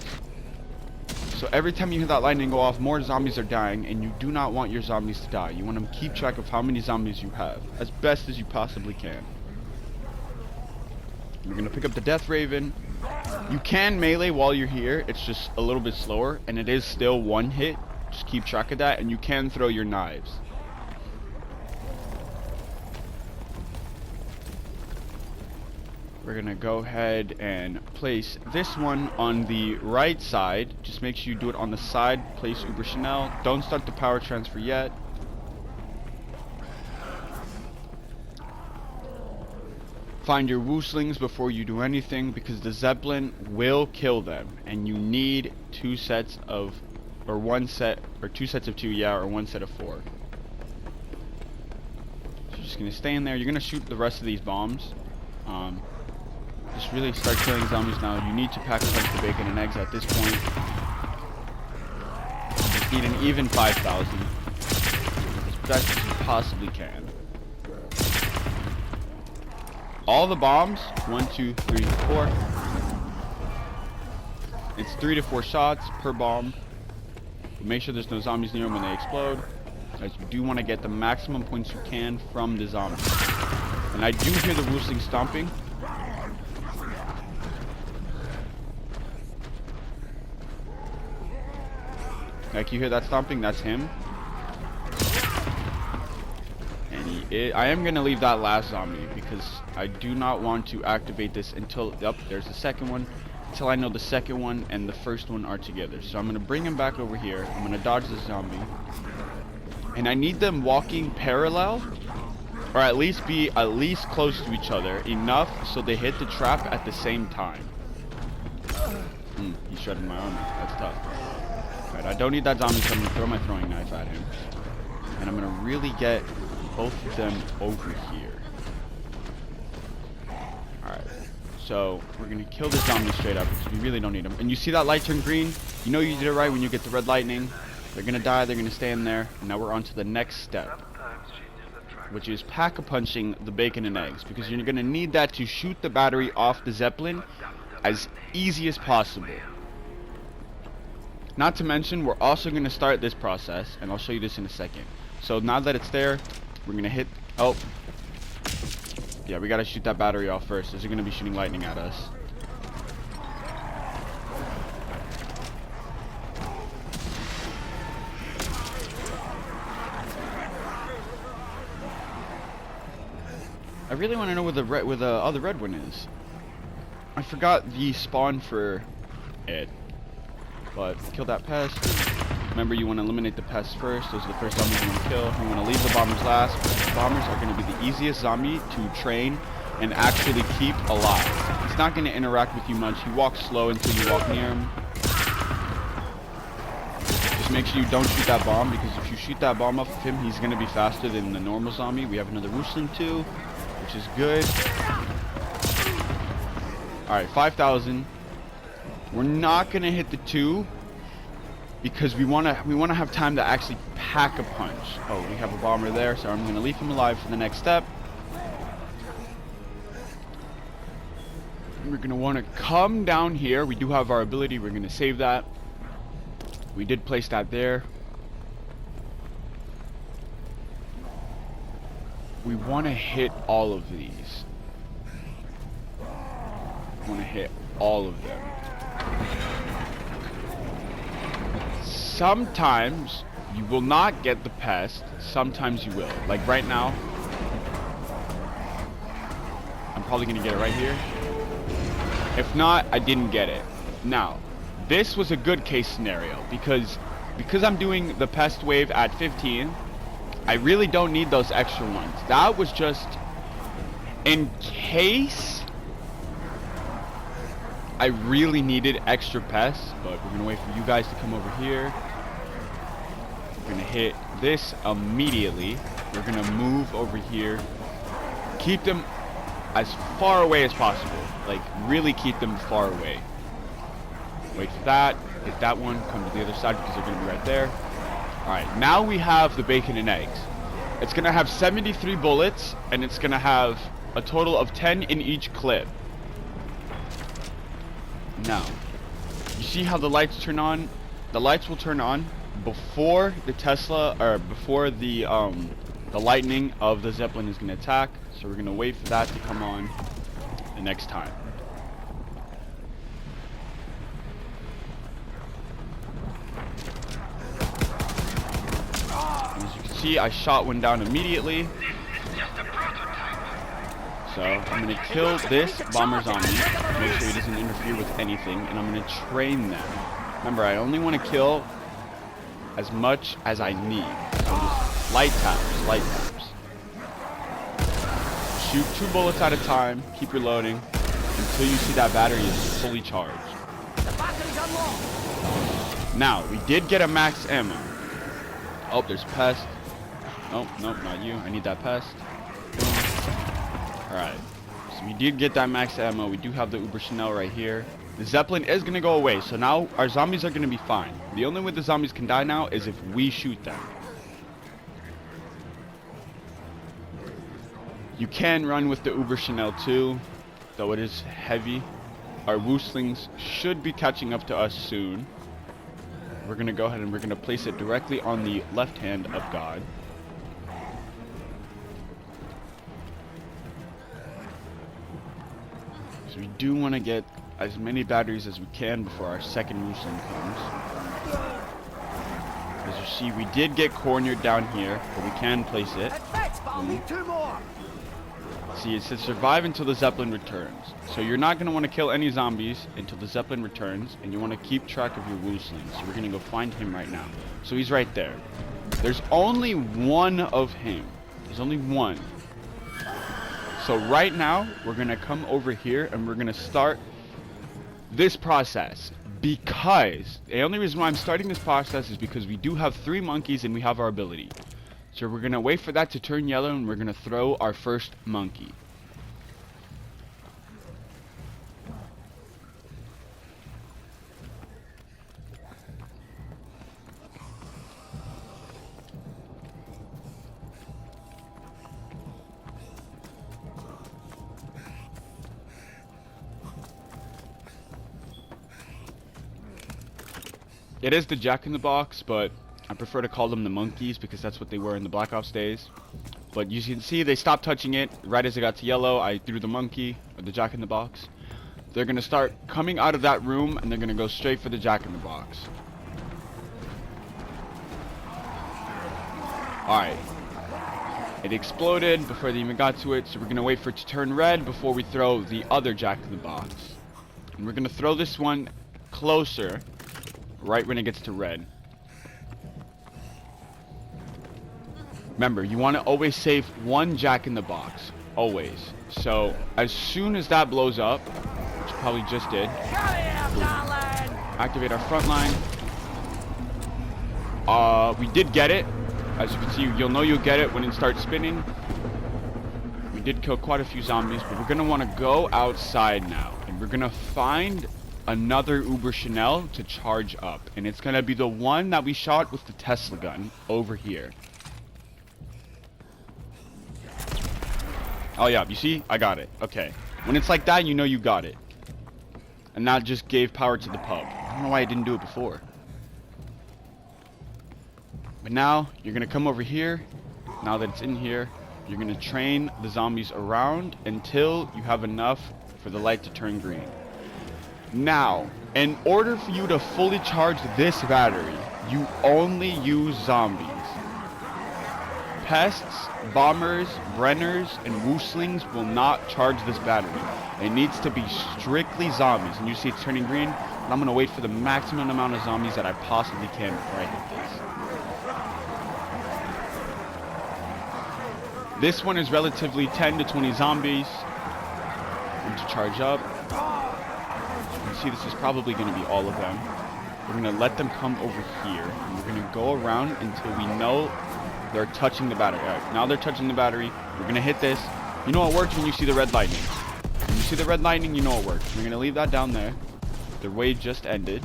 Speaker 1: So every time you hear that lightning go off, more zombies are dying, and you do not want your zombies to die. You want to keep track of how many zombies you have, as best as you possibly can. We're gonna pick up the Death Raven. You can melee while you're here, it's just a little bit slower, and it is still one hit. Just keep track of that, and you can throw your knives. We're gonna go ahead and place this one on the right side. Just make sure you do it on the side. Place Uber Chanel. Don't start the power transfer yet. Find your Wooslings before you do anything, because the Zeppelin will kill them, and you need two sets of, or one set, or two sets of two, yeah, or one set of four. So you're just gonna stay in there. You're gonna shoot the rest of these bombs. Just really start killing zombies now. You need to pack a bunch of bacon and eggs at this point. Just need an even 5,000. As best as you possibly can. All the bombs, 1, 2, 3, 4. It's 3 to 4 shots per bomb. But make sure there's no zombies near them when they explode, as you do want to get the maximum points you can from the zombies. And I do hear the Woosling stomping. Like, you hear that stomping? That's him. And I am going to leave that last zombie, because I do not want to activate this until, yep, there's the second one, until I know the second one and the first one are together. So I'm going to bring him back over here. I'm going to dodge this zombie. And I need them walking parallel, or at least be close to each other enough so they hit the trap at the same time. He shredded my armor. That's tough. Alright, I don't need that zombie, so I'm going to throw my throwing knife at him. And I'm going to really get both of them over here. Alright, so we're going to kill this zombie straight up, because we really don't need him. And you see that light turn green? You know you did it right when you get the red lightning. They're going to die, they're going to stay in there. And now we're on to the next step, which is pack-a-punching the bacon and eggs, because you're going to need that to shoot the battery off the Zeppelin as easy as possible. Not to mention, we're also going to start this process, and I'll show you this in a second. So now that it's there, we're going to hit, oh, yeah, we got to shoot that battery off first. Is it going to be shooting lightning at us? I really want to know where the other red one is. I forgot the spawn for it. But kill that pest. Remember, you want to eliminate the pests first. Those are the first zombies you want to kill. You want to leave the bombers last. The bombers are going to be the easiest zombie to train and actually keep alive. He's not going to interact with you much. He walks slow until you walk near him. Just make sure you don't shoot that bomb, because if you shoot that bomb off of him, he's going to be faster than the normal zombie. We have another Roosling too, which is good. Alright, 5,000. We're not gonna hit the 2 because we wanna have time to actually pack a punch. Oh, we have a bomber there, so I'm gonna leave him alive for the next step. We're gonna wanna come down here. We do have our ability, we're gonna save that. We did place that there. We wanna hit all of these. We wanna hit all of them. Sometimes you will not get the pest, sometimes you will. Like right now, I'm probably gonna get it right here. If not, I didn't get it. Now, this was a good case scenario, because I'm doing the pest wave at 15, I really don't need those extra ones. That was just in case I really needed extra pests, but we're gonna wait for you guys to come over here. We're gonna hit this immediately. We're gonna move over here. Keep them as far away as possible. Like, really keep them far away. Wait for that. Hit that one. Come to the other side because they're gonna be right there. Alright, now we have the bacon and eggs. It's gonna have 73 bullets, and it's gonna have a total of 10 in each clip. Now, you see how the lights turn on? The lights will turn on before the Tesla, or before the lightning of the Zeppelin is going to attack. So we're going to wait for that to come on. the next time. As you can see, I shot one down immediately. So I'm going to kill this bomber zombie, make sure he doesn't interfere with anything, and I'm going to train them. Remember, I only want to kill as much as I need. So just light taps, light taps. Shoot 2 bullets at a time, keep reloading, until you see that battery is fully charged.
Speaker 2: The battery's unlocked.
Speaker 1: Now, we did get a max ammo. Oh, there's pest. Nope, nope, not you. I need that pest. Alright, so we did get that max ammo. We do have the Uber Chanel right here. The Zeppelin is going to go away, so now our zombies are going to be fine. The only way the zombies can die now is if we shoot them. You can run with the Uber Chanel too, though it is heavy. Our Wooslings should be catching up to us soon. We're going to go ahead and we're going to place it directly on the left hand of God. So we do want to get as many batteries as we can before our second Woosling comes. As you see, we did get cornered down here, but we can place it.
Speaker 2: It fits, but I'll need 2 more.
Speaker 1: See, it says survive until the Zeppelin returns. So you're not going to want to kill any zombies until the Zeppelin returns, and you want to keep track of your Wooslings. So we're going to go find him right now. So he's right there. There's only one of him. There's only one. So right now, we're going to come over here and we're going to start this process. Because the only reason why I'm starting this process is because we do have 3 monkeys and we have our ability. So we're going to wait for that to turn yellow and we're going to throw our first monkey. It is the Jack-in-the-Box, but I prefer to call them the monkeys because that's what they were in the Black Ops days. But you can see they stopped touching it. Right as it got to yellow, I threw the monkey, or the Jack-in-the-Box. They're going to start coming out of that room, and they're going to go straight for the Jack-in-the-Box. Alright. It exploded before they even got to it, so we're going to wait for it to turn red before we throw the other Jack-in-the-Box. And we're going to throw this one closer, right when it gets to red. Remember, you want to always save 1 Jack-in-the-Box. Always. So, as soon as that blows up, which it probably just did, activate our front line. We did get it. As you can see, you'll know you'll get it when it starts spinning. We did kill quite a few zombies, but we're going to want to go outside now. And we're going to find another Uber Chanel to charge up. And it's going to be the one that we shot with the Tesla gun over here. Oh yeah, you see? I got it. Okay. When it's like that, you know you got it. And that just gave power to the pub. I don't know why I didn't do it before. But now, you're going to come over here. Now that it's in here, you're going to train the zombies around until you have enough for the light to turn green. Now, in order for you to fully charge this battery, you only use zombies. Pests, bombers, brenners, and wooslings will not charge this battery. It needs to be strictly zombies. And you see it's turning green, and I'm going to wait for the maximum amount of zombies that I possibly can before I hit this. This one is relatively 10 to 20 zombies. And to charge up. You see this is probably going to be all of them. We're going to let them come over here. And we're going to go around until we know they're touching the battery. Alright, now they're touching the battery. We're going to hit this. You know it works when you see the red lightning. When you see the red lightning, you know it works. We're going to leave that down there. The wave just ended.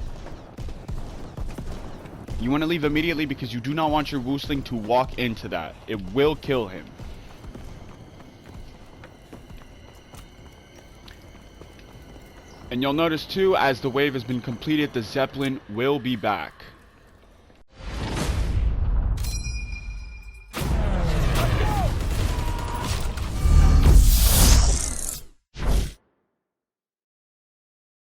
Speaker 1: You want to leave immediately because you do not want your woosling to walk into that. It will kill him. And you'll notice too, as the wave has been completed, the Zeppelin will be back.